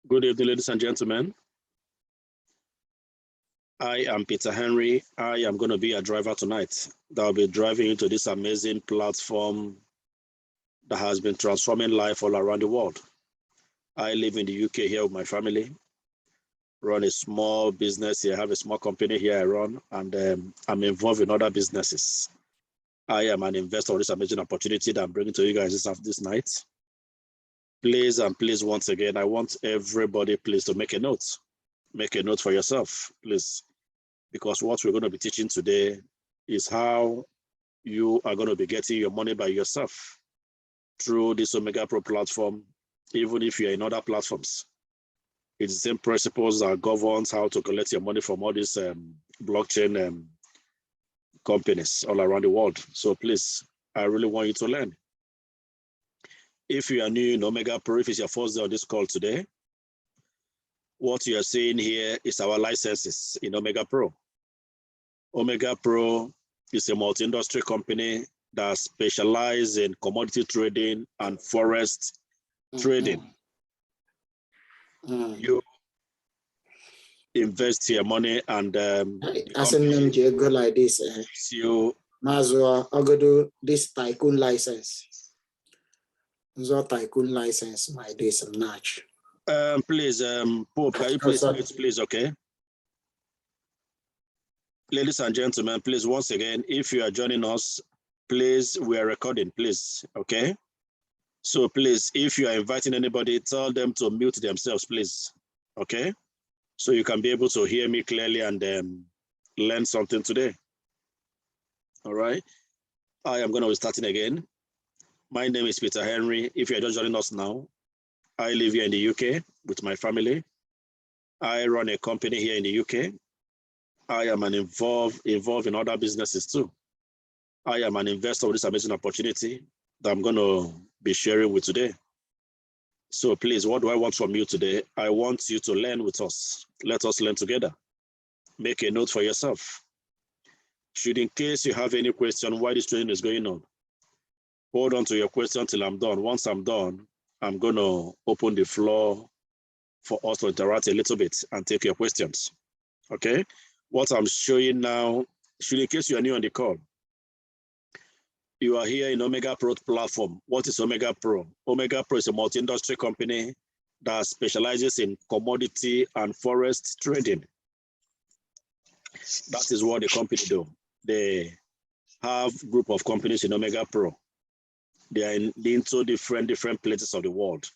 Good evening, ladies and gentlemen. I am Peter Henry. I am going to be a driver tonight that will be driving into this amazing platform that has been transforming life all around the world. I live in the UK here with my family, run a small business here, have a small company here I run, and I'm involved in other businesses. I am an investor in this amazing opportunity that I'm bringing to you guys this night. Please and please, once again, I want everybody, please, to make a note. Make a note for yourself, please, because what we're going to be teaching today is how you are going to be getting your money by yourself through this Omegapro platform, even if you're in other platforms. It's the same principles that governs how to collect your money from all these blockchain companies all around the world. So please, I really want you to learn. If you are new in Omegapro, if it's your first day on this call today, what you are seeing here is our licenses in Omegapro. Omegapro is a multi-industry company that specializes in commodity trading and forest trading. You invest your money and as a name go like this. You Mazwa Ogodo this tycoon license. So tycoon license my day some natch. Please, Pope, can you please, okay? Ladies and gentlemen, please, once again, if you are joining us, please, we are recording, please, okay? So please, if you are inviting anybody, tell them to mute themselves, please, okay? So you can be able to hear me clearly and learn something today. All right, I am going to be starting again. My name is Peter Henry. If you're just joining us now, I live here in the UK with my family. I run a company here in the UK. I am involved in other businesses too. I am an investor with this amazing opportunity that I'm going to be sharing with today. So please, what do I want from you today? I want you to learn with us. Let us learn together. Make a note for yourself. Should in case you have any question why this training is going on, hold on to your question till I'm done. Once I'm done, I'm going to open the floor for us to interact a little bit and take your questions, okay? What I'm showing now, should in case you are new on the call, you are here in Omegapro platform. What is Omegapro? Omegapro is a multi-industry company that specializes in commodity and forest trading. That is what the company do. They have a group of companies in Omegapro. They are into different places of the world.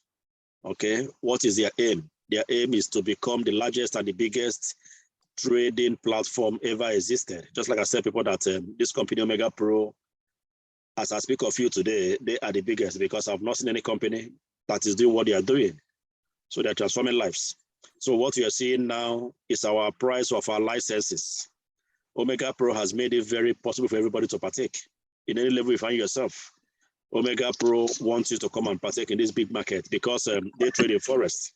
Okay, what is their aim? Their aim is to become the largest and the biggest trading platform ever existed. Just like I said, people that this company Omegapro, as I speak of you today, they are the biggest because I've not seen any company that is doing what they are doing. So they're transforming lives. So what you are seeing now is our price of our licenses. Omegapro has made it very possible for everybody to partake in any level you find yourself. Omegapro wants you to come and partake in this big market because they trade in forest.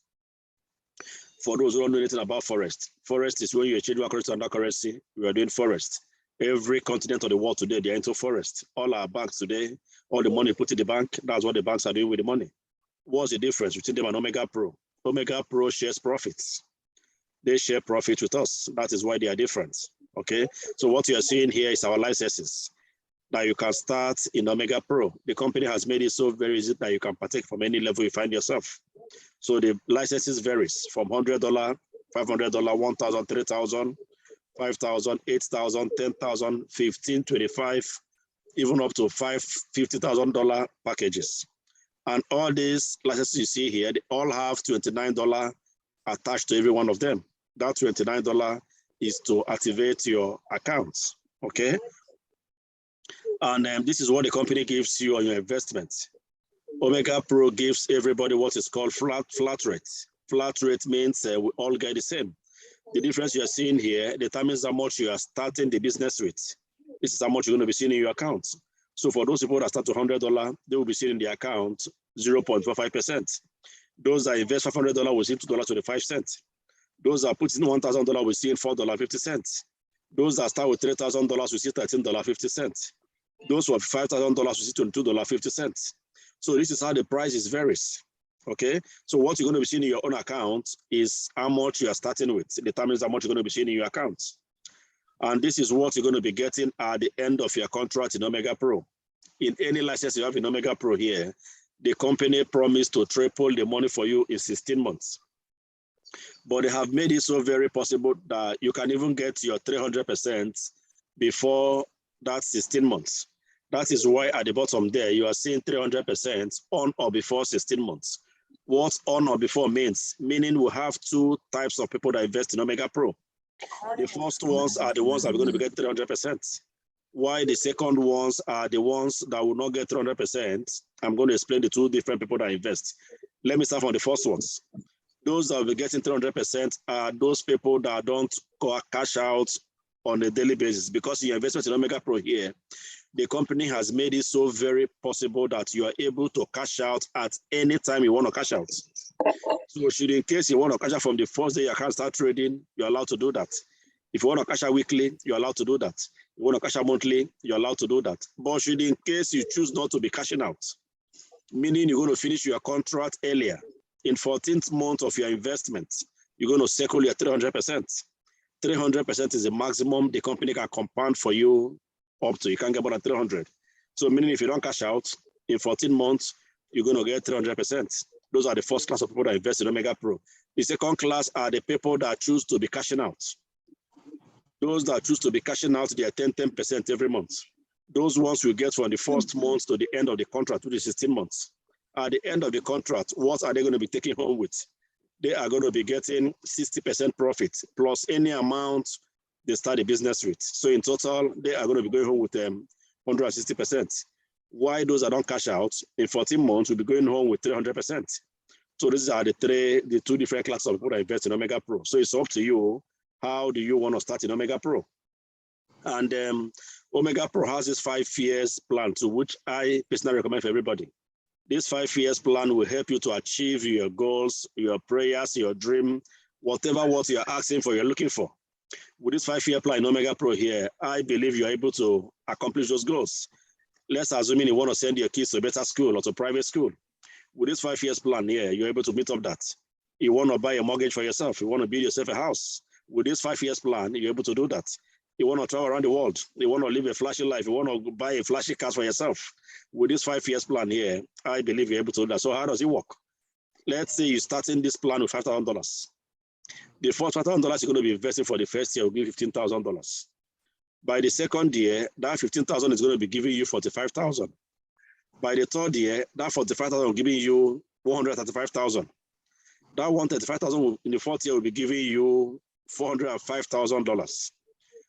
For those who don't know anything about forest, forest is when you exchange one currency to another currency. We are doing forest. Every continent of the world today, they're into forest. All our banks today, all the money put in the bank, that's what the banks are doing with the money. What's the difference between them and Omegapro? Omegapro shares profits. They share profit with us. That is why they are different, okay? So what you are seeing here is our licenses that you can start in Omegapro. The company has made it so very easy that you can partake from any level you find yourself. So the licenses varies from $100, $500, $1,000, $3,000, $5,000, $8,000, $10,000, $15,000, $25,000, even up to $50,000 packages. And all these licenses you see here, they all have $29 attached to every one of them. That $29 is to activate your accounts, okay? And this is what the company gives you on your investment. Omegapro gives everybody what is called flat rate. Flat rate means we all get the same. The difference you are seeing here determines how much you are starting the business with. This is how much you're going to be seeing in your account. So for those people that start to $100, they will be seeing in the account 0.45%. Those that invest $500 will see $2.25. Those that put in $1,000 will see $4.50. Those that start with $3,000 will see $13.50. Those who have $5,000 will see $22.50. So this is how the prices varies. Okay, so what you're going to be seeing in your own account is how much you are starting with. It determines how much you're going to be seeing in your account. And this is what you're going to be getting at the end of your contract in Omegapro. In any license you have in Omegapro here, the company promised to triple the money for you in 16 months. But they have made it so very possible that you can even get your 300% before that 16 months. That is why at the bottom there, you are seeing 300% on or before 16 months. What on or before means, meaning we have two types of people that invest in Omegapro. The first ones are the ones that are going to get 300%. Why the second ones are the ones that will not get 300%. I'm going to explain the two different people that invest. Let me start from the first ones. Those that will be getting 300% are those people that don't cash out on a daily basis, because your investment in Omegapro here, the company has made it so very possible that you are able to cash out at any time you want to cash out. So should in case you want to cash out from the first day your account start trading, you're allowed to do that. If you want to cash out weekly, you're allowed to do that. You want to cash out monthly, you're allowed to do that. But should in case you choose not to be cashing out, meaning you're going to finish your contract earlier, in 14th month of your investment, you're going to circle your 300%. 300% is the maximum the company can compound for you up to. You can't get more than 300. So meaning if you don't cash out, in 14 months, you're going to get 300%. Those are the first class of people that invest in Omegapro. The second class are the people that choose to be cashing out. Those that choose to be cashing out, they are 10% every month. Those ones we get from the first month to the end of the contract, which is 16 months. At the end of the contract, what are they going to be taking home with? They are going to be getting 60% profit plus any amount they start the business with. So in total, they are going to be going home with 160%. Why those that don't cash out, in 14 months, will be going home with 300%. So these are the two different classes of people that invest in Omegapro. So it's up to you. How do you want to start in Omegapro? And Omegapro has this 5 years plan, to which I personally recommend for everybody. This 5 years plan will help you to achieve your goals, your prayers, your dream, whatever what you're asking for, you're looking for. With this 5 year plan in Omegapro here, I believe you're able to accomplish those goals. Let's assume you want to send your kids to a better school or to private school. With this 5 years plan here, you're able to meet up that. You want to buy a mortgage for yourself. You want to build yourself a house. With this 5 years plan, you're able to do that. You want to travel around the world. You want to live a flashy life. You want to buy a flashy car for yourself. With this 5 years plan here, I believe you're able to do that. So how does it work? Let's say you're starting this plan with $5,000. The first $5,000 you're going to be investing for the first year will give $15,000. By the second year, that $15,000 is going to be giving you $45,000. By the third year, that $45,000 will be giving you $135,000. That $135,000 in the fourth year will be giving you $405,000.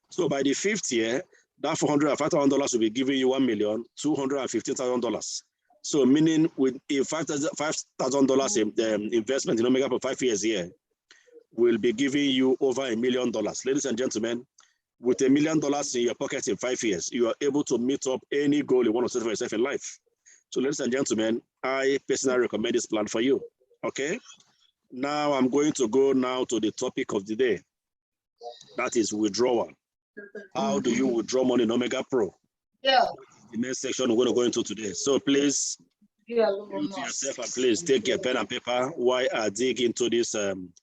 So by the fifth year, that $405,000 will be giving you $1,215,000. So meaning with a $5,000 investment in Omega for 5 years here, will be giving you over $1 million. Ladies and gentlemen, with $1 million in your pocket in 5 years, you are able to meet up any goal you want to set for yourself in life. So ladies and gentlemen, I personally recommend this plan for you, okay? Now I'm going to go now to the topic of the day. That is withdrawal. How do you withdraw money in Omegapro? Yeah. The next section we're going to go into today. So please, mute yourself and please take your pen and paper while I dig into this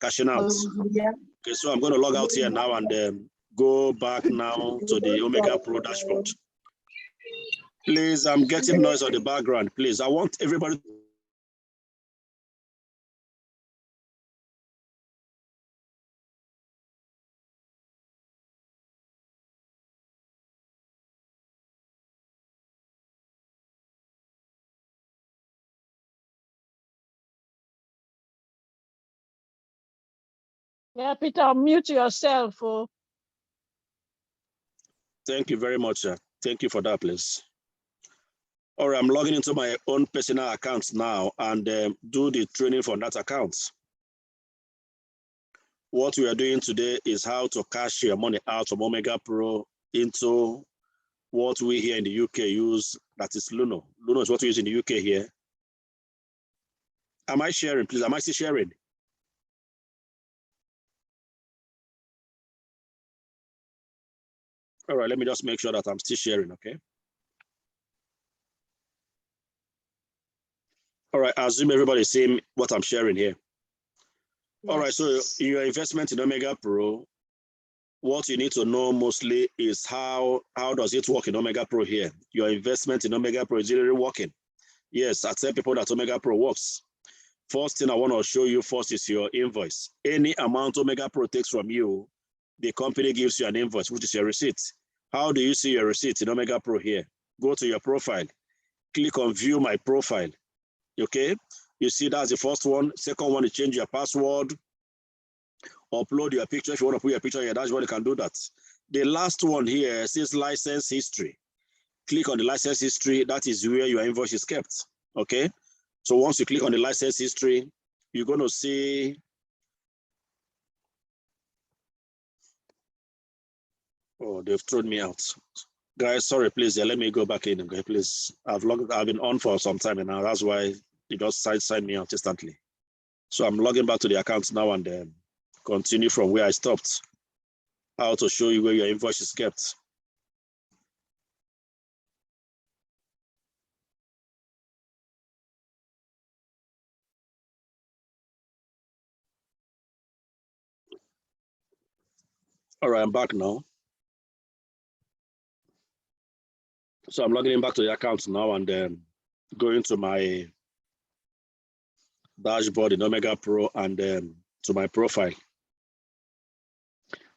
cashing out. Okay, so I'm going to log out here now and go back now to the Omegapro dashboard. Please, I'm getting noise on the background. Please, I want everybody. Yeah, Peter, mute yourself. Oh. Thank you very much, sir. Thank you for that, please. All right, I'm logging into my own personal account now and do the training from that account. What we are doing today is how to cash your money out from Omegapro into what we here in the UK use, that is Luno. Luno is what we use in the UK here. Am I sharing, please? Am I still sharing? All right, let me just make sure that I'm still sharing, okay? All right, I assume everybody's seeing what I'm sharing here. Yes. All right, so in your investment in Omegapro, what you need to know mostly is how does it work in Omegapro here? Your investment in Omegapro is really working. Yes, I tell people that Omegapro works. First thing I want to show you first is your invoice. Any amount Omegapro takes from you, the company gives you an invoice, which is your receipt. How do you see your receipt in Omegapro here? Go to your profile, click on view my profile. Okay, you see that's the first one. Second one, you change your password, upload your picture. If you want to put your picture in your dashboard, you can do that. The last one here says license history. Click on the license history. That is where your invoice is kept. Okay, so once you click on the license history, you're going to see oh, they've thrown me out. Guys, sorry, please, let me go back in. Okay, please. I've been on for some time now. That's why you just signed me out instantly. So I'm logging back to the account now and continue from where I stopped. How to show you where your invoice is kept. All right, I'm back now. So I'm logging in back to the account now and going to my dashboard in Omegapro and to my profile.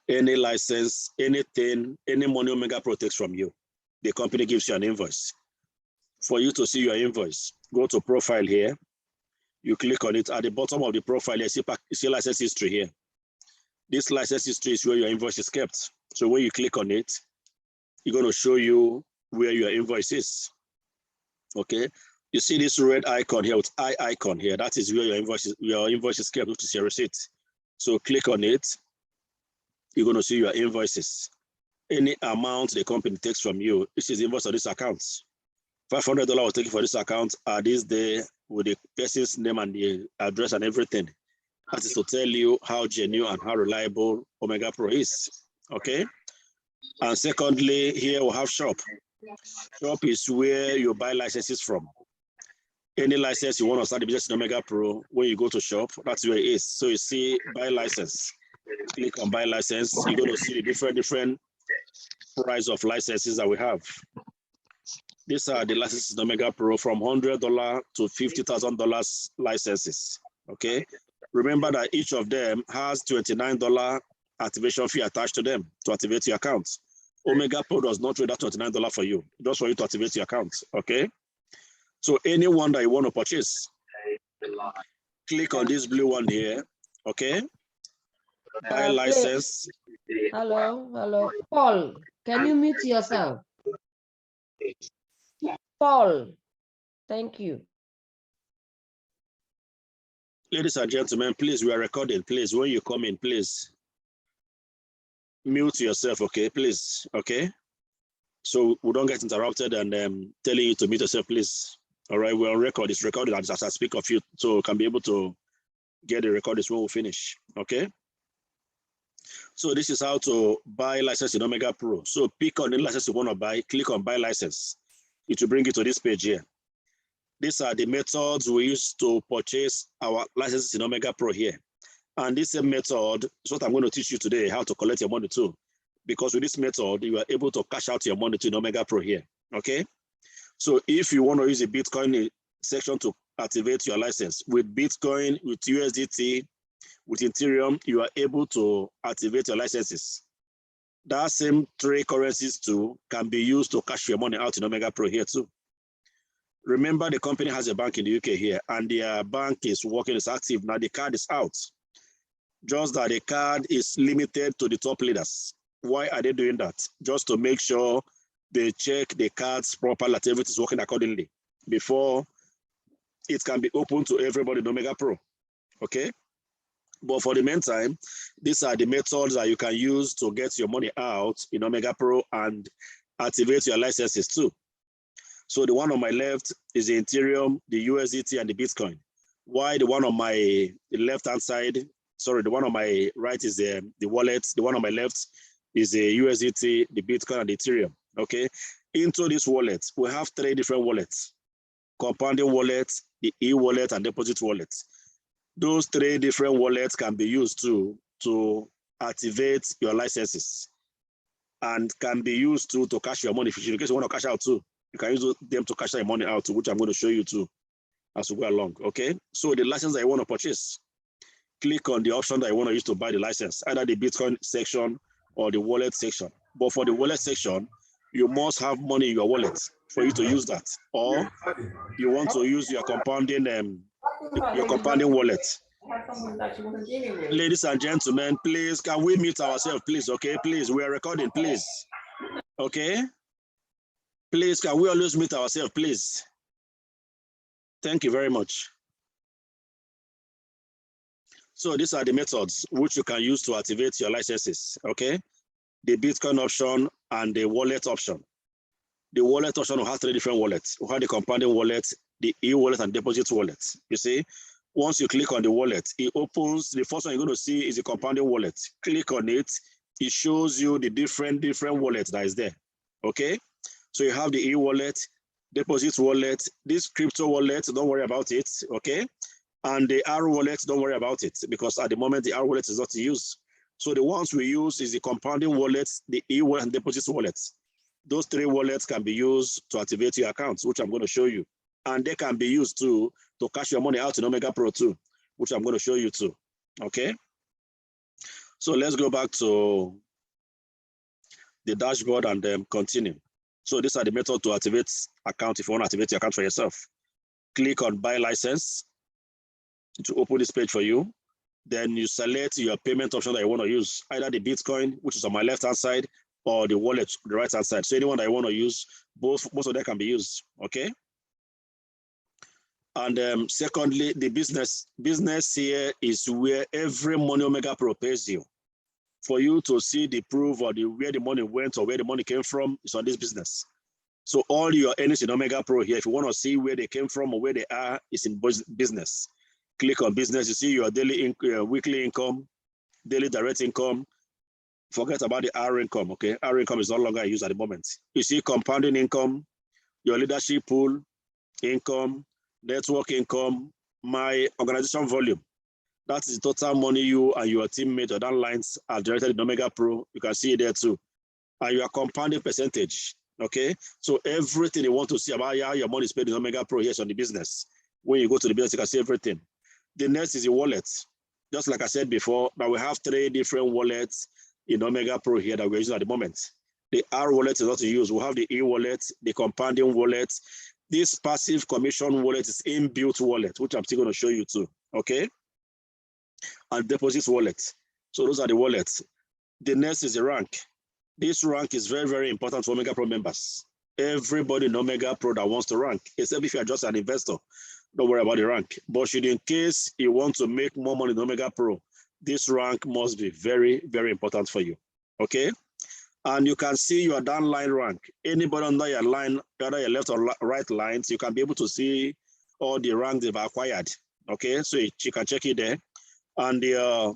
Any license, anything, any money Omegapro takes from you, the company gives you an invoice. For you to see your invoice, go to profile here. You click on it. At the bottom of the profile, you see license history here. This license history is where your invoice is kept. So when you click on it, it's going to show you where your invoice is. Okay. You see this red icon here with I icon here. That is where your invoice is kept, which is your receipt. So click on it. You're going to see your invoices. Any amount the company takes from you, this is invoice on this account. $500 was taken for this account this day with the person's name and the address and everything. That is to tell you how genuine and how reliable Omegapro is. Okay. And secondly, here we have shop. Shop is where you buy licenses from. Any license you want to start the business in Omegapro, when you go to shop, that's where it is. So you see buy license. Click on buy license. You're going to see the different price of licenses that we have. These are the licenses in Omegapro from $100 to $50,000 licenses. Okay. Remember that each of them has $29 activation fee attached to them to activate your account. Omegapro does not trade that $29 for you, just for you to activate your account. Okay. So anyone that you want to purchase, click on this blue one here. Okay. Buy license. Hello. Paul, can you mute yourself? Paul, thank you. Ladies and gentlemen, please, we are recording. Please, when you come in, please mute yourself, okay? Please, okay? So we don't get interrupted and telling you to mute yourself, please. All right, we're on record. It's recorded as I speak of you, so we can be able to get the recordings when we finish, okay? So this is how to buy license in Omegapro. So pick on the license you want to buy, click on buy license. It will bring you to this page here. These are the methods we use to purchase our licenses in Omegapro here. And this method is what I'm going to teach you today, how to collect your money too. Because with this method, you are able to cash out your money to Omegapro here, okay? So if you want to use the Bitcoin section to activate your license, with Bitcoin, with USDT, with Ethereum, you are able to activate your licenses. That same three currencies too can be used to cash your money out in Omegapro here too. Remember, the company has a bank in the UK here, and their bank is working, is active. Now the card is out. Just that the card is limited to the top leaders. Why are they doing that? Just to make sure they check the cards properly, that everything is working accordingly before it can be open to everybody in Omegapro. Okay? But for the meantime, these are the methods that you can use to get your money out in Omegapro and activate your licenses too. So the one on my left is the Ethereum, the USDT, and the Bitcoin. Why the one on my left-hand side, sorry, the one on my right is the wallet. The one on my left is the USDT, the Bitcoin, and the Ethereum, okay? Into this wallet, we have three different wallets: compounding wallet, the e-wallet, and deposit wallet. Those 3 different wallets can be used to activate your licenses and can be used to cash your money. If in case you want to cash out too, you can use them to cash your money out too, which I'm going to show you too as we go along. Okay, so the license that you want to purchase, click on the option that you want to use to buy the license, either the Bitcoin section or the wallet section. But for the wallet section, you must have money in your wallet for you to use that, or you want to use your compounding wallet. Ladies and gentlemen, please, can we mute ourselves, please? Okay, please, we are recording, please. Okay, please, can we always mute ourselves, please? Thank you very much. So these are the methods which you can use to activate your licenses, okay? The Bitcoin option and the wallet option. The wallet option will have 3 different wallets. We have the compounding wallet, the e-wallet, and deposit wallet. You see, once you click on the wallet, it opens, the first one you're going to see is the compounding wallet. Click on it, it shows you the different wallets that is there, okay? So you have the e-wallet, deposit wallet, this crypto wallet, don't worry about it, okay? And the R wallet, don't worry about it, because at the moment the R wallet is not used. So the ones we use is the compounding wallet, the e-wallet, and deposit wallet. Those 3 wallets can be used to activate your accounts, which I'm going to show you. And they can be used to cash your money out in Omegapro too, which I'm going to show you too, okay? So let's go back to the dashboard and then continue. So these are the methods to activate account if you want to activate your account for yourself. Click on buy license to open this page for you. Then you select your payment option that you want to use, either the Bitcoin, which is on my left-hand side, or the wallet, the right-hand side. So anyone that you want to use, most of them can be used, okay? And secondly, the business here is where every money Omegapro pays you. For you to see the proof or where the money went or where the money came from is on this business. So all your earnings in Omegapro here, if you want to see where they came from or where they are, is in business. Click on business, you see your daily, weekly income, daily direct income. Forget about the R income, okay? R income is no longer used at the moment. You see compounding income, your leadership pool, income, network income, my organization volume. That is the total money you and your teammate or downlines are generated in Omegapro. You can see it there too. And your compounding percentage, okay? So everything you want to see about how your money is paid in Omegapro here is on the business. When you go to the business, you can see everything. The next is the wallet. Just like I said before, now we have 3 different wallets in Omegapro here that we're using at the moment. The R wallet is not to use. We have the e-wallet, the compounding wallet. This passive commission wallet is inbuilt wallet, which I'm still going to show you too, okay? And deposit wallet. So those are the wallets. The next is the rank. This rank is very, very important for Omegapro members. Everybody in Omegapro that wants to rank, except if you're just an investor, don't worry about the rank. But should in case you want to make more money in Omegapro, this rank must be very, very important for you, okay? And you can see your downline rank. Anybody under your line, either your left or right lines, you can be able to see all the ranks they've acquired, okay? So you can check it there. And the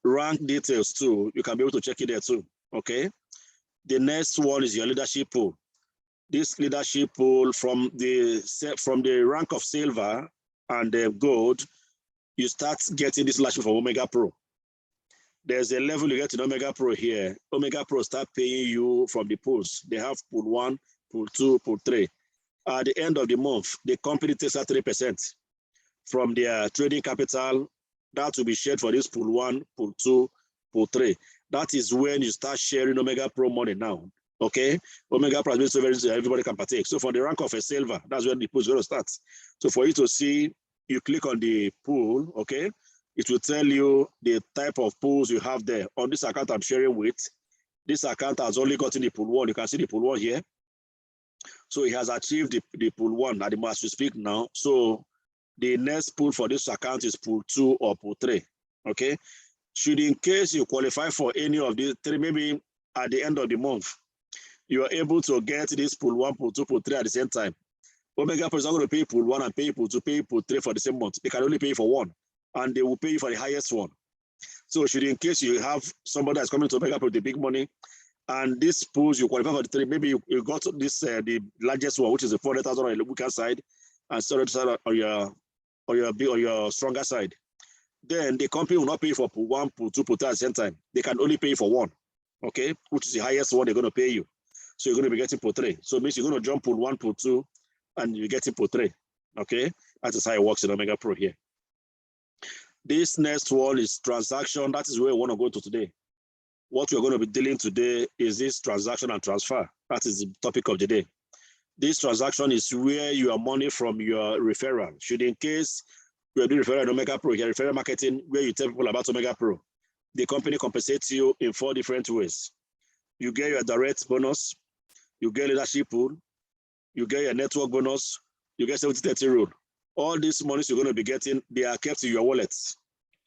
rank details too, you can be able to check it there too, okay? The next one is your leadership pool. This leadership pool from the rank of silver and gold, you start getting this leadership from Omegapro. There's a level you get in Omegapro here. Omegapro start paying you from the pools. They have pool 1, pool 2, pool 3. At the end of the month, the company takes out 3% from their trading capital. That will be shared for this pool 1, pool 2, pool 3. That is when you start sharing Omegapro money now. Okay, Omegapro has been so very so everybody can partake. So for the rank of a silver, that's when the pool is going to start. So for you to see, you click on the pool, okay, it will tell you the type of pools you have there. On this account I'm sharing with, this account has only gotten the pool 1. You can see the pool 1 here. So it has achieved the pool 1 at the most we speak now. So the next pool for this account is pool 2 or pool 3. Okay, should in case you qualify for any of these 3, maybe at the end of the month, you are able to get this pool 1, pool 2, pool 3 at the same time. Omegapro is not going to pay pool 1 and pay pool 2, pay pool 3 for the same month. They can only pay for 1, and they will pay you for the highest one. So should in case you have somebody that's coming to Omegapro with the big money, and this pools you qualify for the 3, maybe you got this the largest one, which is the 400,000 on the weaker side, and storage side on your stronger side, then the company will not pay for pool 1, pool 2, pool 3 at the same time. They can only pay for 1, okay, which is the highest one they're going to pay you. So you're going to be getting pool 3. So it means you're going to jump pool 1, pool 2, and you're getting pool 3, okay? That is how it works in Omegapro here. This next one is transaction. That is where we want to go to today. What we're going to be dealing today is this transaction and transfer. That is the topic of the day. This transaction is where your money from your referral. Should in case you're doing referral in Omegapro, your referral marketing, where you tell people about Omegapro, the company compensates you in 4 different ways. You get your direct bonus, you get leadership pool, you get your network bonus, you get 70-30 rule. All these monies you're going to be getting, they are kept in your wallets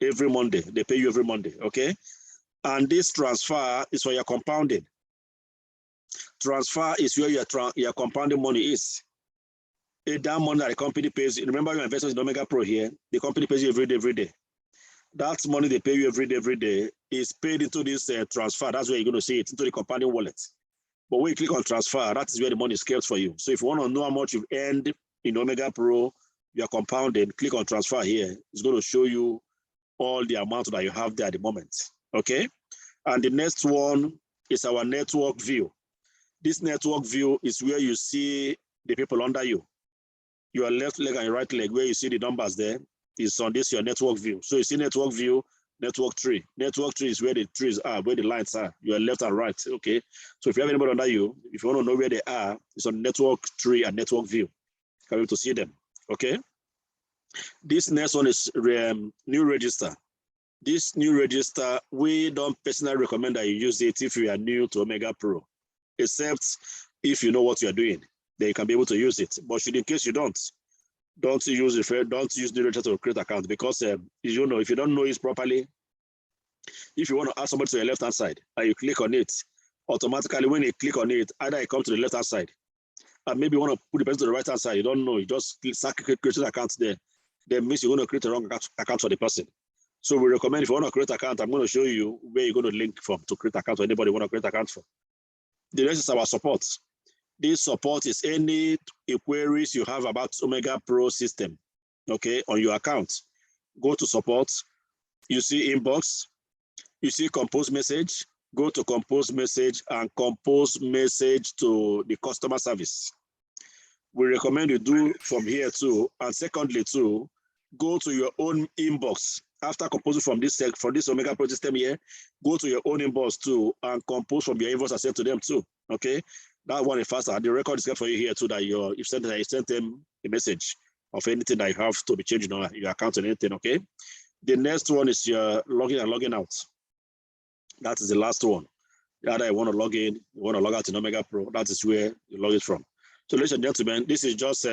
every Monday. They pay you every Monday, okay? And this transfer is for your compounding. Transfer is where your compounding money is. That money that the company pays, remember your investment in Omegapro here, the company pays you every day. That money they pay you every day is paid into this transfer. That's where you're going to see it, into the compounding wallet. But when you click on transfer, that is where the money is kept for you. So if you want to know how much you've earned in Omegapro, you're compounded, click on transfer here. It's going to show you all the amount that you have there at the moment, okay? And the next one is our network view. This network view is where you see the people under you. Your left leg and your right leg, where you see the numbers there, is on this your network view. So you see network view, network tree. Network tree is where the trees are, where the lines are, your left and right, okay? So if you have anybody under you, if you want to know where they are, it's on network tree and network view. You can be able to see them, okay? This next one is new register. This new register, we don't personally recommend that you use it if you are new to Omegapro, except if you know what you are doing, then you can be able to use it. But should in case you don't use new register to create account, because you know, if you don't know it properly, if you want to add somebody to your left hand side and you click on it, automatically when you click on it, either it comes to the left hand side, and maybe you want to put the person to the right hand side, you don't know, you just create an account there, then means you're going to create a wrong account for the person. So we recommend, if you want to create an account, I'm going to show you where you're going to link from to create an account for anybody you want to create an account for. The rest is our support. This support is any queries you have about Omegapro system, okay, on your account. Go to support, you see inbox, you see compose message, go to compose message and compose message to the customer service. We recommend you do from here too, and secondly too, go to your own inbox. After composing from this Omegapro system here, go to your own inbox too and compose from your inbox and send to them too, okay? That one is faster. The record is kept for you here too, that you sent them a message of anything that you have to be changing on your account and anything, okay? The next one is your login and logging out. That is the last one. Either you want to log in, you want to log out in Omegapro, that is where you log it from. So ladies and gentlemen, this is just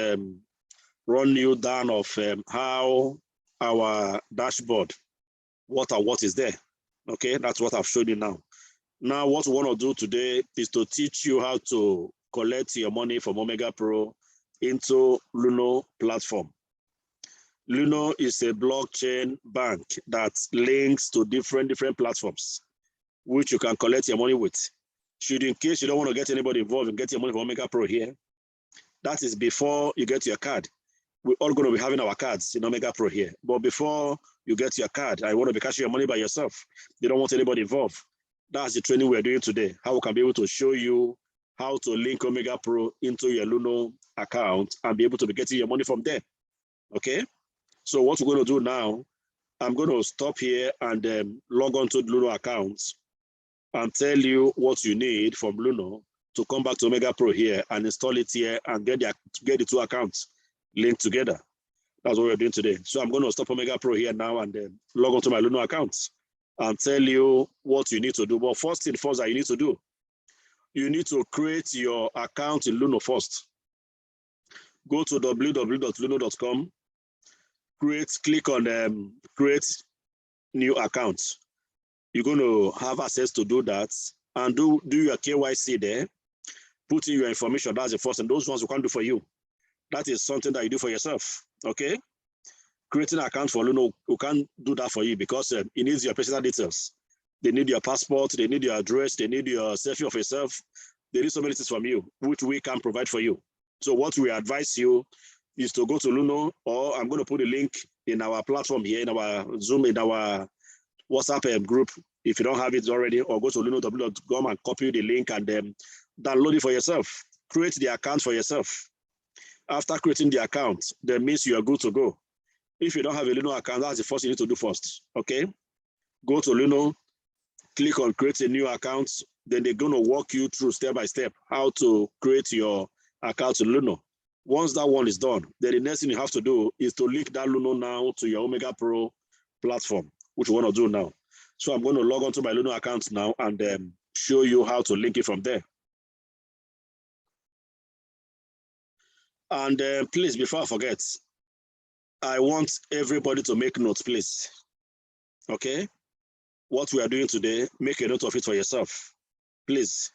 run you down of how our dashboard, what is there, okay? That's what I've shown you now. Now, what we want to do today is to teach you how to collect your money from Omegapro into Luno platform. Luno is a blockchain bank that links to different platforms, which you can collect your money with. Should in case you don't want to get anybody involved and get your money from Omegapro here, that is before you get your card. We're all going to be having our cards in Omegapro here. But before you get your card, I want to be cashing your money by yourself. You don't want anybody involved. That's the training we're doing today, how we can be able to show you how to link Omegapro into your Luno account and be able to be getting your money from there, okay? So what we're going to do now, I'm going to stop here and log on to the Luno account and tell you what you need from Luno to come back to Omegapro here and install it here and get the two accounts linked together. That's what we're doing today. So I'm going to stop Omegapro here now and log on to my Luno account and tell you what you need to do. But first thing first that you need to do, you need to create your account in Luno first. Go to www.luno.com, click on create new account. You're going to have access to do that and do your KYC there, put in your information. That's the first, and those ones we can't do for you. That is something that you do for yourself, okay? Creating an account for Luno, we can't do that for you because it needs your personal details. They need your passport, they need your address, they need your selfie of yourself. They need so many things from you, which we can provide for you. So what we advise you is to go to Luno, or I'm going to put a link in our platform here, in our Zoom, in our WhatsApp group. If you don't have it already, or go to luno.com and copy the link and download it for yourself. Create the account for yourself. After creating the account, that means you are good to go. If you don't have a Luno account, that's the first you need to do first, okay? Go to Luno, click on create a new account, then they're going to walk you through step by step how to create your account in Luno. Once that one is done, then the next thing you have to do is to link that Luno now to your Omegapro platform, which we want to do now. So I'm going to log on to my Luno account now and show you how to link it from there. And please, before I forget, I want everybody to make notes, please. Okay? What we are doing today, make a note of it for yourself. Please.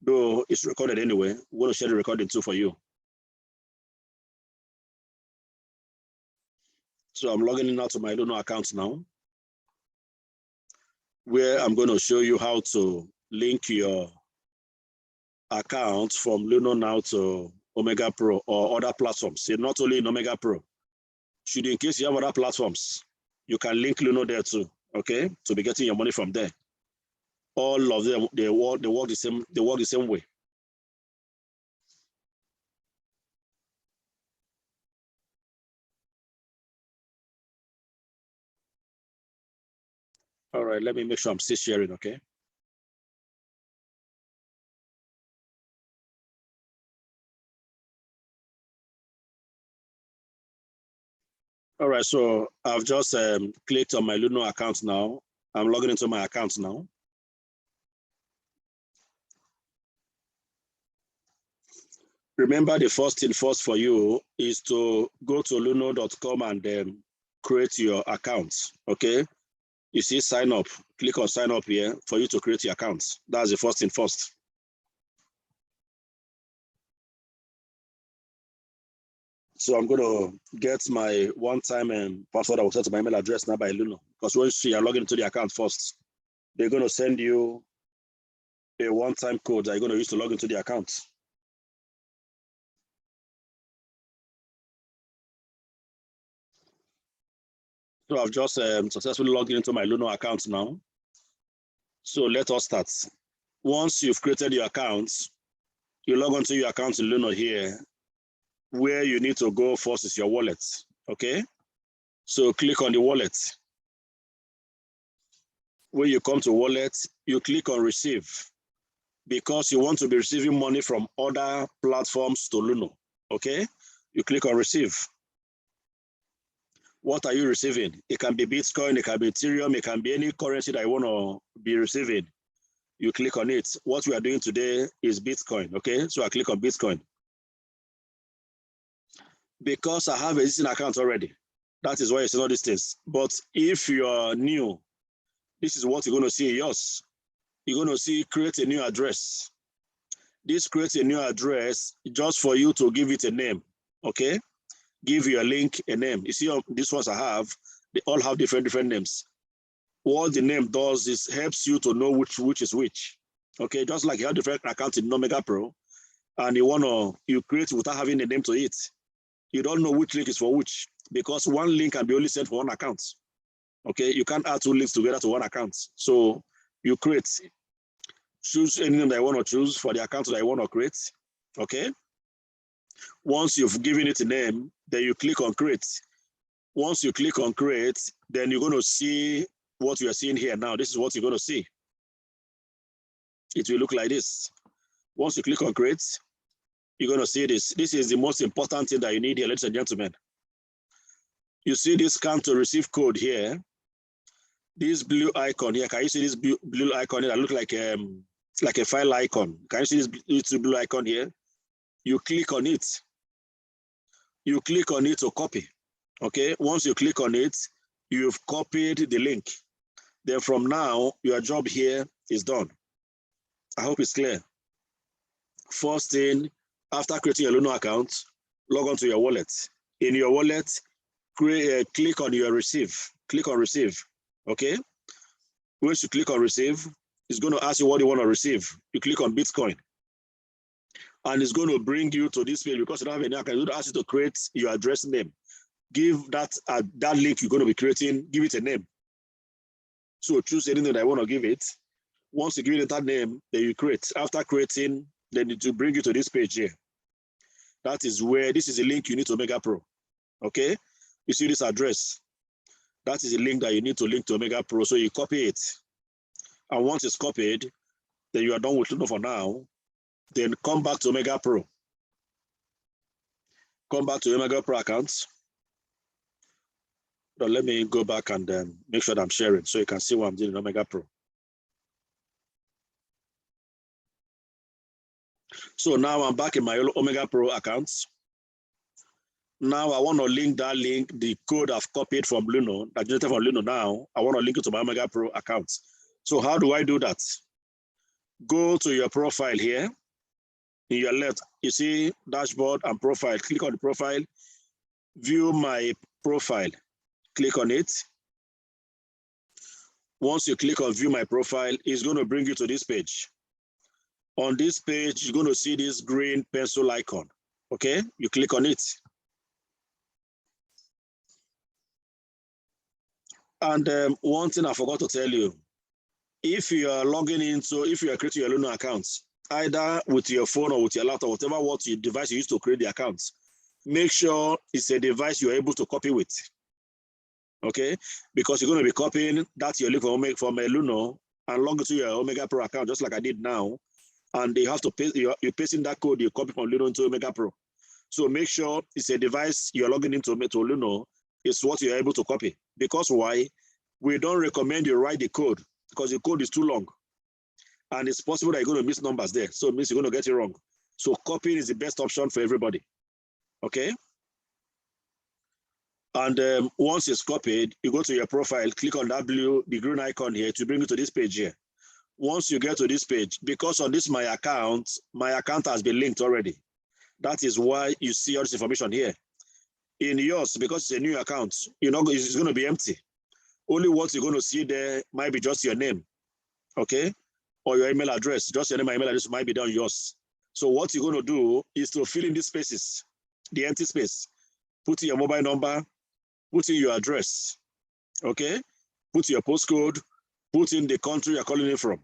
Though it's recorded anyway, we're going to share the recording too for you. So I'm logging in now to my Luno account now, where I'm going to show you how to link your account from Luno now to Omegapro or other platforms. So not only in Omegapro. Should in case you have other platforms, you can link Luno there too, okay? To be getting your money from there. All of them, they work the same way. All right, let me make sure I'm still sharing, okay? All right, so I've just clicked on my Luno account now. I'm logging into my account now. Remember, the first thing first for you is to go to luno.com and create your account, okay? You see sign up, click on sign up here for you to create your account. That's the first thing first. So I'm going to get my one-time password I will set to my email address now by Luno. Because once you are logging into the account first, they're going to send you a one-time code that you're going to use to log into the account. So I've just successfully logged into my Luno account now. So let us start. Once you've created your account, you log onto your account in Luno here. Where you need to go first is your wallet, okay? So click on the wallet. When you come to wallet, you click on receive because you want to be receiving money from other platforms to Luno, okay? You click on receive. What are you receiving? It can be Bitcoin, it can be Ethereum, it can be any currency that you want to be receiving. You click on it. What we are doing today is Bitcoin, okay? So I click on Bitcoin. Because I have an existing account already. That is why you see all these things. But if you're new, this is what you're going to see in yours. You're going to see create a new address. This creates a new address just for you to give it a name, okay? Give your link a name. You see these ones I have, they all have different names. What the name does is helps you to know which is which, okay? Just like you have different accounts in Omegapro, and you create without having a name to it. You don't know which link is for which because one link can be only sent for one account. Okay, you can't add two links together to one account. So you choose any name that you want to choose for the account that you want to create. Okay. Once you've given it a name, then you click on create. Once you click on create, then you're going to see what you are seeing here now. This is what you're going to see. It will look like this. Once you click on create, you're going to see this. This is the most important thing that you need here, ladies and gentlemen. You see this scan to receive code here. This blue icon here. Can you see this blue icon here that looks like a file icon? Can you see this blue icon here? You click on it. You click on it to copy. Okay. Once you click on it, you've copied the link. Then from now, your job here is done. I hope it's clear. First thing, after creating your Luno account, log on to your wallet. In your wallet, click on your receive. Click on receive, okay? Once you click on receive, it's going to ask you what you want to receive. You click on Bitcoin. And it's going to bring you to this page because you don't have any account. It's going to ask you to create your address name. Give that that link you're going to be creating, give it a name. So choose anything that I want to give it. Once you give it that name, then you create. After creating, then it will bring you to this page here. That is where, this is a link you need to Omegapro. Okay? You see this address. That is a link that you need to link to Omegapro. So you copy it. And once it's copied, then you are done with Luno for now. Then come back to Omegapro. Come back to Omegapro accounts. Now let me go back and make sure that I'm sharing so you can see what I'm doing in Omegapro. So now I'm back in my Omegapro accounts. Now I want to link that link, the code I've copied from Luno, that generated from Luno now, I want to link it to my Omegapro account. So how do I do that? Go to your profile here. In your left, you see dashboard and profile. Click on the profile. View my profile. Click on it. Once you click on view my profile, it's going to bring you to this page. On this page, you're going to see this green pencil icon. Okay, you click on it. And one thing I forgot to tell you, if you are logging into, if you are creating your Luno accounts, either with your phone or with your laptop, whatever device you use to create the accounts, make sure it's a device you're able to copy with. Okay, because you're going to be copying that your link from a Luno and log into your Omegapro account, just like I did now. And they have to paste, you're pasting that code you copy from Luno into Omegapro. So make sure it's a device you're logging into Luno, is what you're able to copy. Because why? We don't recommend you write the code because the code is too long. And it's possible that you're going to miss numbers there. So it means you're going to get it wrong. So copying is the best option for everybody. Okay? And once it's copied, you go to your profile, click on that the green icon here to bring you to this page here. Once you get to this page, because on this my account has been linked already. That is why you see all this information here. In yours, because it's a new account, it's going to be empty. Only what you're going to see there might be just your name, okay? Or your email address. Just your name and email address might be down yours. So what you're going to do is to fill in these spaces, the empty space. Put in your mobile number, put in your address, okay? Put your postcode, put in the country you're calling in from.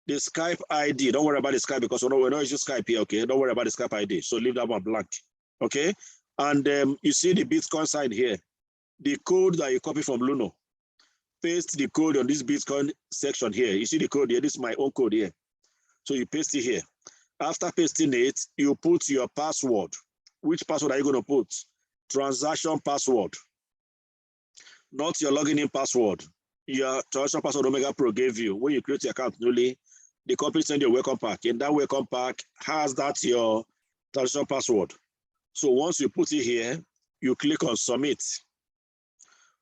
The Skype ID, don't worry about the Skype because we're not using Skype here, okay? Don't worry about the Skype ID. So leave that one blank, okay? And you see the Bitcoin sign here. The code that you copy from Luno. Paste the code on this Bitcoin section here. You see the code here? This is my own code here. So you paste it here. After pasting it, you put your password. Which password are you going to put? Transaction password. Not your login in password. Your transaction password Omegapro gave you. When you create your account newly, the company send you a welcome pack. And that welcome pack has that your transaction password. So once you put it here, you click on submit.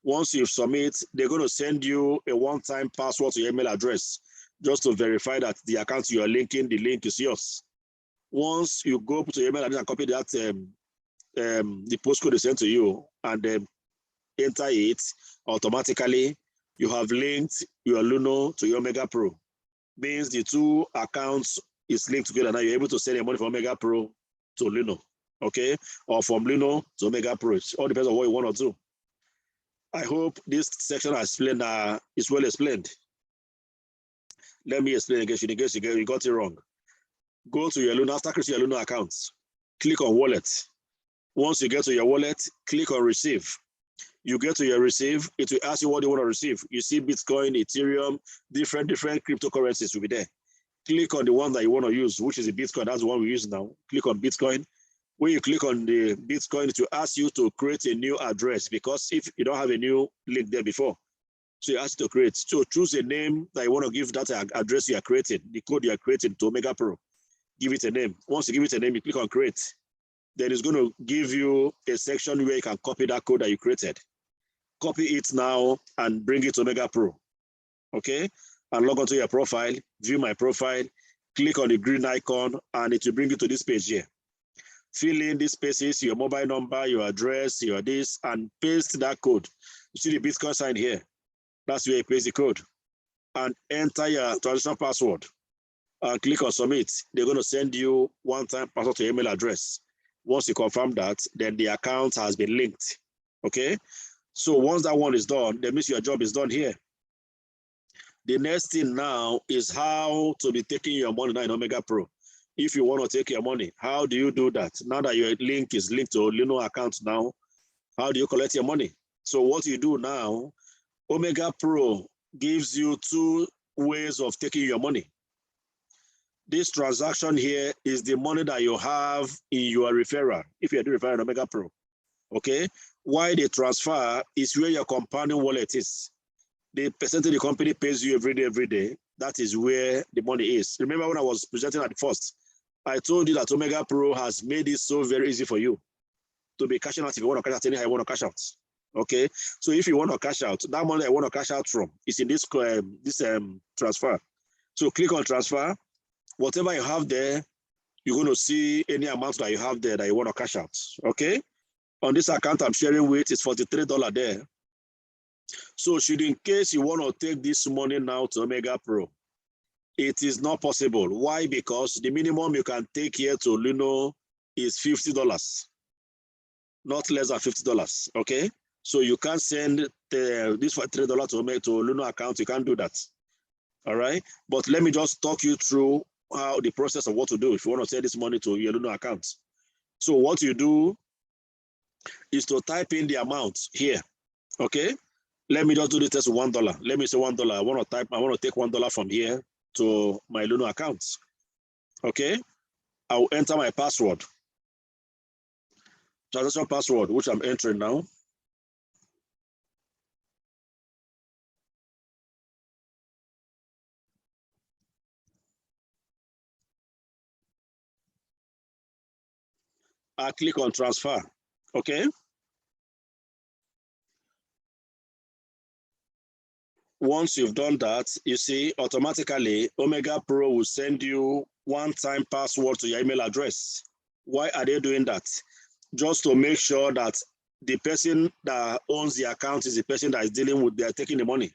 Once you submit, they're going to send you a one-time password to your email address just to verify that the account you are linking, the link is yours. Once you go to your email address and copy that, the postcode is sent to you and enter it automatically, you have linked your Luno to your Omegapro. Means the two accounts is linked together. Now you're able to send your money from Omegapro to Luno, okay? Or from Luno to Omegapro. It all depends on what you want to do. I hope this section I explained is well explained. Let me explain again in case you got it wrong. Go to your Luno, after creating your Luno accounts, click on wallet. Once you get to your wallet, click on receive. You get to your receive, it will ask you what you want to receive. You see Bitcoin, Ethereum, different cryptocurrencies will be there. Click on the one that you want to use, which is the Bitcoin. That's the one we use now. Click on Bitcoin. When you click on the Bitcoin, it will ask you to create a new address because if you don't have a new link there before, so you ask you to create. So choose a name that you want to give that address you are creating, the code you are creating to Omegapro. Give it a name. Once you give it a name, you click on create. Then it's going to give you a section where you can copy that code that you created. Copy it now and bring it to Omegapro. Okay? And log onto your profile, view my profile, click on the green icon, and it will bring you to this page here. Fill in these spaces, your mobile number, your address, your this, and paste that code. You see the Bitcoin sign here. That's where you paste the code. And enter your transaction password. and click on submit. They're going to send you one-time password to your email address. Once you confirm that, then the account has been linked. Okay. So once that one is done, that means your job is done here. The next thing now is how to be taking your money now in Omegapro. If you want to take your money, how do you do that? Now that your link is linked to Luno account now, how do you collect your money? So what you do now, Omegapro gives you two ways of taking your money. This transaction here is the money that you have in your referral, if you're doing referral in Omegapro. Okay? Why the transfer is where your compounding wallet is. The percentage the company pays you every day, that is where the money is. Remember when I was presenting at the first, I told you that Omegapro has made it so very easy for you to be cashing out if you want to cash out anyhow you want to cash out. Okay, so if you want to cash out, that money I want to cash out from is in this transfer. So click on transfer. Whatever you have there, you're going to see any amount that you have there that you want to cash out. Okay, on this account I'm sharing with, it's $43 there. So should in case you want to take this money now to Omegapro, it is not possible. Why? Because the minimum you can take here to Luno is $50, not less than $50. Okay, so you can't send this for $3 to Luno account. You can't do that. All right, but let me just talk you through how the process of what to do if you want to send this money to your Luno account. So what you do is to type in the amount here. Okay, let me just do the test with $1. Let me say $1. I want to take $1 from here to my Luno account. Okay, I'll enter my password, transaction password, which I'm entering now. I click on transfer. Okay. Once you've done that, you see automatically Omegapro will send you one-time password to your email address. Why are they doing that? Just to make sure that the person that owns the account is the person that is dealing with, they're taking the money.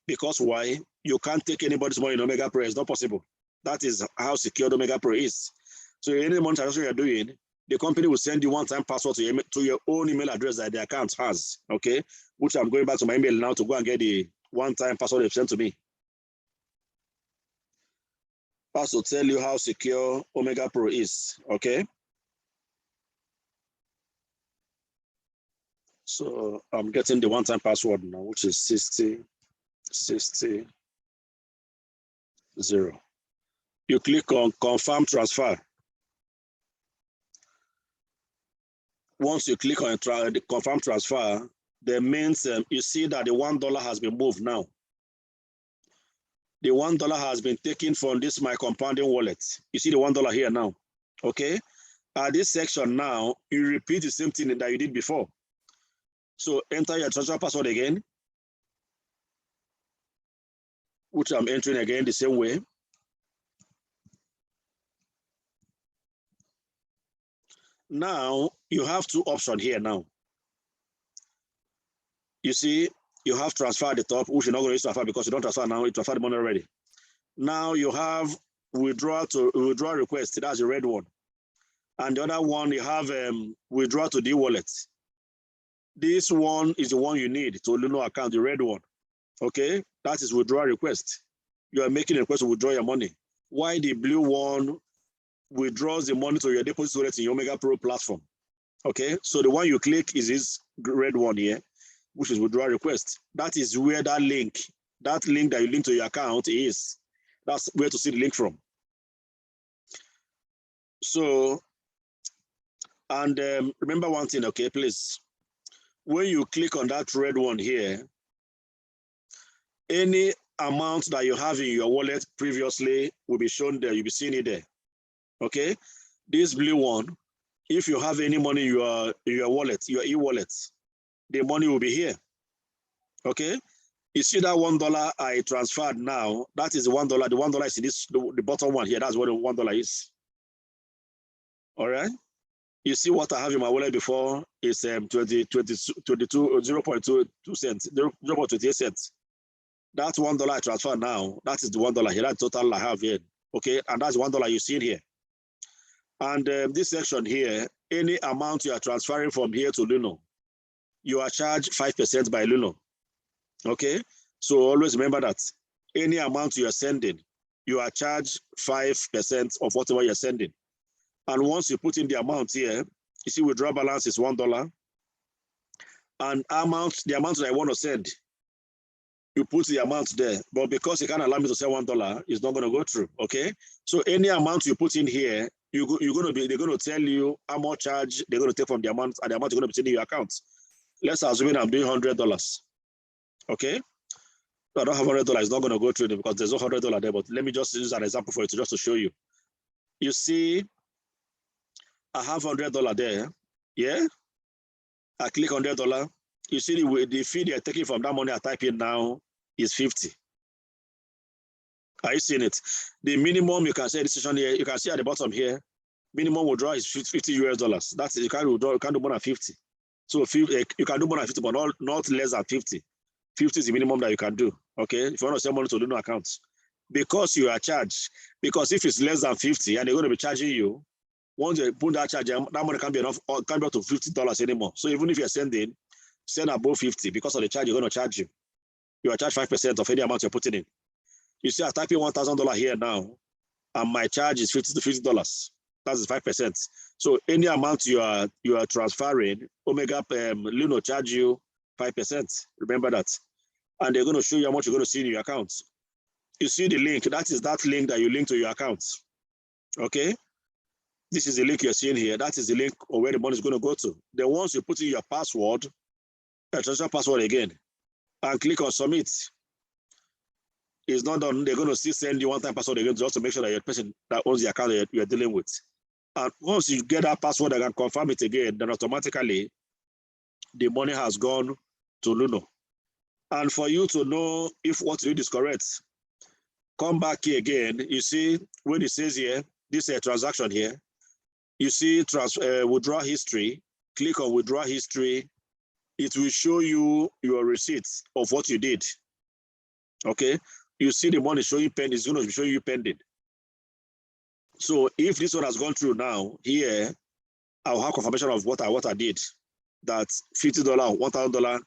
Because why? You can't take anybody's money in Omegapro. It's not possible. That is how secure Omegapro is. So any money transaction you're doing, the company will send you one-time password to your own email address that the account has. Okay, which I'm going back to my email now to go and get the one-time password they've sent to me. That's to tell you how secure Omegapro is. Okay. So I'm getting the one-time password now, which is 60. You click on confirm transfer. Once you click on the confirm transfer, that means you see that the $1 has been moved now. The $1 has been taken from this my compounding wallet. You see the $1 here now. Okay. At this section now, you repeat the same thing that you did before. So enter your transaction password again, which I'm entering again the same way. Now you have two options here now. You see, you have transfer at the top, which you're not going to use transfer because you don't transfer now, you transfer the money already. Now you have withdraw request, that's the red one. And the other one, you have withdraw to the wallet. This one is the one you need to Luno account, the red one. Okay, that is withdrawal request. You are making a request to withdraw your money. Why the blue one withdraws the money to your deposit wallet in your Omegapro platform? Okay, so the one you click is this red one here, which is withdrawal request. That is where that link that you link to your account is. That's where to see the link from. So, and remember one thing, okay, please. When you click on that red one here, any amount that you have in your wallet previously will be shown there. You'll be seeing it there. Okay, this blue one, if you have any money in your wallet, your e-wallet, the money will be here. Okay, you see that $1 I transferred now, that is the $1. The $1 is in this, the bottom one here. That's what the $1 is. All right. You see what I have in my wallet before is 0.22 cents, 0.28 cents. That $1 I transfer now, that is the $1 here. That's total I have here. Okay, and that's $1 you see here. And this section here, any amount you are transferring from here to Luno, you are charged 5% by Luno. Okay, so always remember that any amount you are sending, you are charged 5% of whatever you're sending. And once you put in the amount here, you see withdrawal balance is $1. And the amount that I want to send, you put the amount there. But because you can't allow me to send $1, it's not going to go through. Okay, so any amount you put in here, they're going to tell you how much charge they're going to take from the amount, and the amount you're going to put in your account. Let's assume I'm doing $100. Okay, I don't have $100. It's not going to go through because there's no $100 there. But let me just use an example for you just to show you. You see, I have $100 there. Yeah, I click $100. You see the fee they're taking from that money I type in now is 50. Are you seeing it? The minimum you can see decision here, you can see at the bottom here, minimum withdrawal is $50. That's it. You can't do more than 50. So you can do more than 50, but not less than 50. 50 is the minimum that you can do. Okay, if you want to send money to Luno accounts, because you are charged. Because if it's less than 50 and they're going to be charging you, once you put that charge, that money can't be enough, can't be up to $50 anymore. So even if you're send above 50, because of the charge, you're going to charge you. You are charged 5% of any amount you're putting in. You see, I type in $1,000 here now, and my charge is $50 to $50. That's 5%. So any amount you are transferring, Luno charge you 5%. Remember that. And they're going to show you how much you're going to see in your account. You see the link. That is that link that you link to your account. Okay? This is the link you're seeing here. That is the link of where the money is going to go to. Then once you put in your password, transaction password again, and click on submit, it's not done. They're going to still send you one-time password again just to make sure that you're the person that owns the account that you're dealing with. And once you get that password and confirm it again, then automatically the money has gone to Luno. And for you to know if what you did is correct, come back here again. You see when it says here, this transaction here, you see withdrawal history. Click on withdrawal history. It will show you your receipts of what you did. Okay, you see the money showing pending. It's going to be showing you pending. So if this one has gone through now, here I'll have confirmation of what I did. That $50, $1,000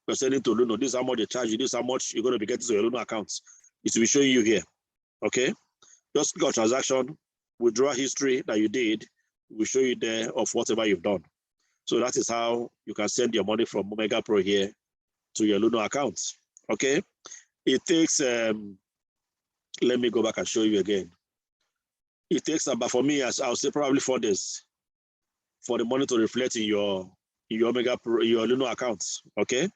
you're sending to Luno. This is how much they charge you. This is how much you're going to be getting to your Luno account. It will be showing you here. Okay, just click on transaction, withdrawal history that you did. Will show you there of whatever you've done. So that is how you can send your money from Omegapro here to your Luno account. Okay, it takes let me go back and show you again. It takes about, for me, as I'll say, probably 4 days for the money to reflect in your Omegapro, your Luno account. Okay,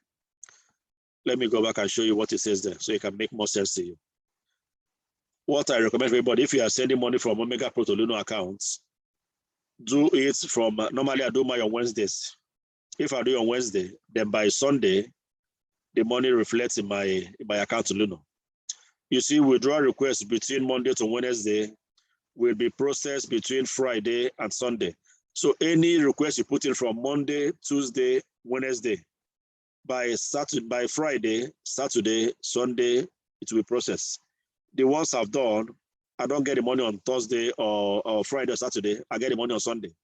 let me go back and show you what it says there so it can make more sense to you. What I recommend for everybody, if you are sending money from Omegapro to Luno accounts, do it from, normally I do mine on Wednesdays. If I do it on Wednesday, then by Sunday, the money reflects in my account to Luno. You see, withdrawal requests between Monday to Wednesday will be processed between Friday and Sunday. So any request you put in from Monday, Tuesday, Wednesday, by Friday, Saturday, Sunday, it will be processed. The ones I've done, I don't get the money on Thursday or Friday or Saturday. I get the money on Sunday.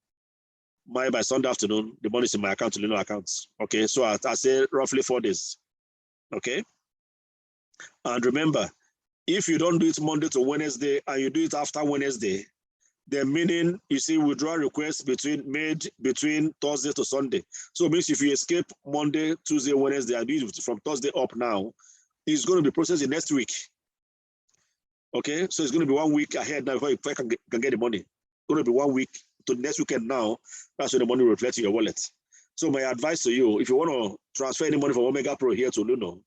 By Sunday afternoon, the money is in my account to Luno accounts. Okay, so I say roughly 4 days. Okay, and remember, if you don't do it Monday to Wednesday and you do it after Wednesday, then meaning you see withdrawal requests made between Thursday to Sunday. So it means if you escape Monday, Tuesday, Wednesday, and do it from Thursday up now, it's going to be processed in next week. Okay, so it's going to be 1 week ahead now before you can get the money. It's going to be 1 week to the next weekend now. That's when the money will reflect in your wallet. So my advice to you, if you want to transfer any money from Omegapro here to Luno,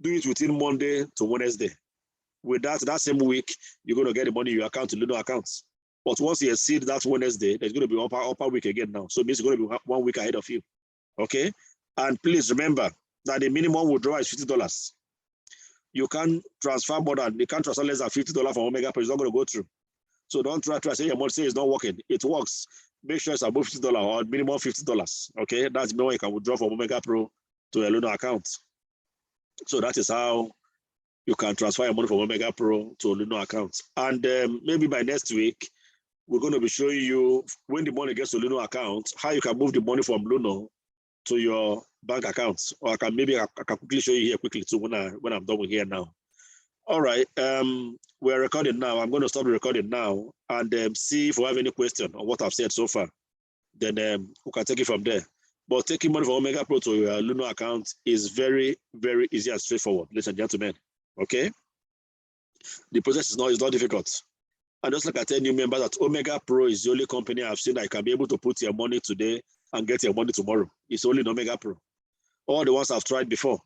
do it within Monday to Wednesday. With that same week, you're going to get the money in your account to Luno accounts. But once you exceed that Wednesday, there's going to be upper week again now. So it means it's going to be 1 week ahead of you. Okay, and please remember that the minimum withdrawal is $50. You can't transfer less than $50 from Omegapro. It's not going to go through. So don't try to say your money say it's not working. It works. Make sure it's above $50 or minimum $50. Okay, that's the minimum you can withdraw from Omegapro to a Luno account. So that is how you can transfer your money from Omegapro to Luno account. And maybe by next week, we're going to be showing you when the money gets to Luno account, how you can move the money from Luno to your bank accounts. Or I can quickly show you here quickly too when I'm done with here now. All right, we're recording now. I'm going to stop the recording now and see if we have any question on what I've said so far. Then we can take it from there. But taking money from Omegapro to your Luno account is very, very easy and straightforward, ladies and gentlemen. Okay, the process is not difficult. And just like I tell new members that Omegapro is the only company I've seen that you can be able to put your money today and get your money tomorrow. It's only in Omegapro. All the ones I've tried before.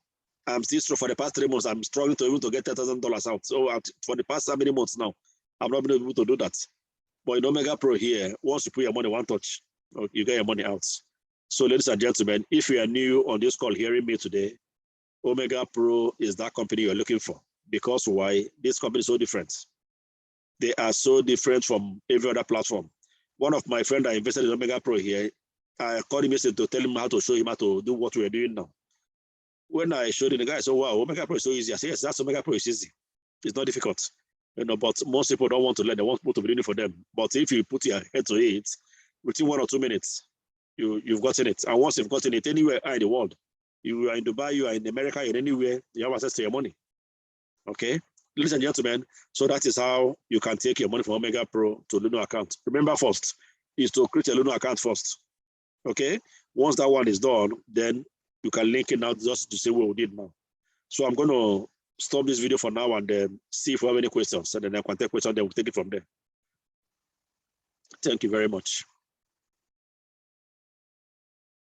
I'm still for the past 3 months. I'm struggling to even to get $10,000 out. So for the past how many months now, I've not been able to do that. But in Omegapro here, once you put your money one touch, you get your money out. So ladies and gentlemen, if you are new on this call hearing me today, Omegapro is that company you're looking for. Because why? This company is so different. They are so different from every other platform. One of my friends that invested in Omegapro here, I called him yesterday to tell him how to show him how to do what we're doing now. When I showed him, the guy said, wow, Omegapro is so easy. I said, yes, that's Omegapro is easy. It's not difficult. But most people don't want to learn. They want people to be doing it for them. But if you put your head to it, within 1 or 2 minutes, you've gotten it. And once you've gotten it anywhere in the world, you are in Dubai, you are in America, you're anywhere, you have access to your money. Okay? Ladies and gentlemen, so that is how you can take your money from Omegapro to Luno account. Remember first, is to create a Luno account first. Okay? Once that one is done, then you can link it now just to see what we did now. So I'm going to stop this video for now and see if we have any questions. And then I can take questions, then we'll take it from there. Thank you very much.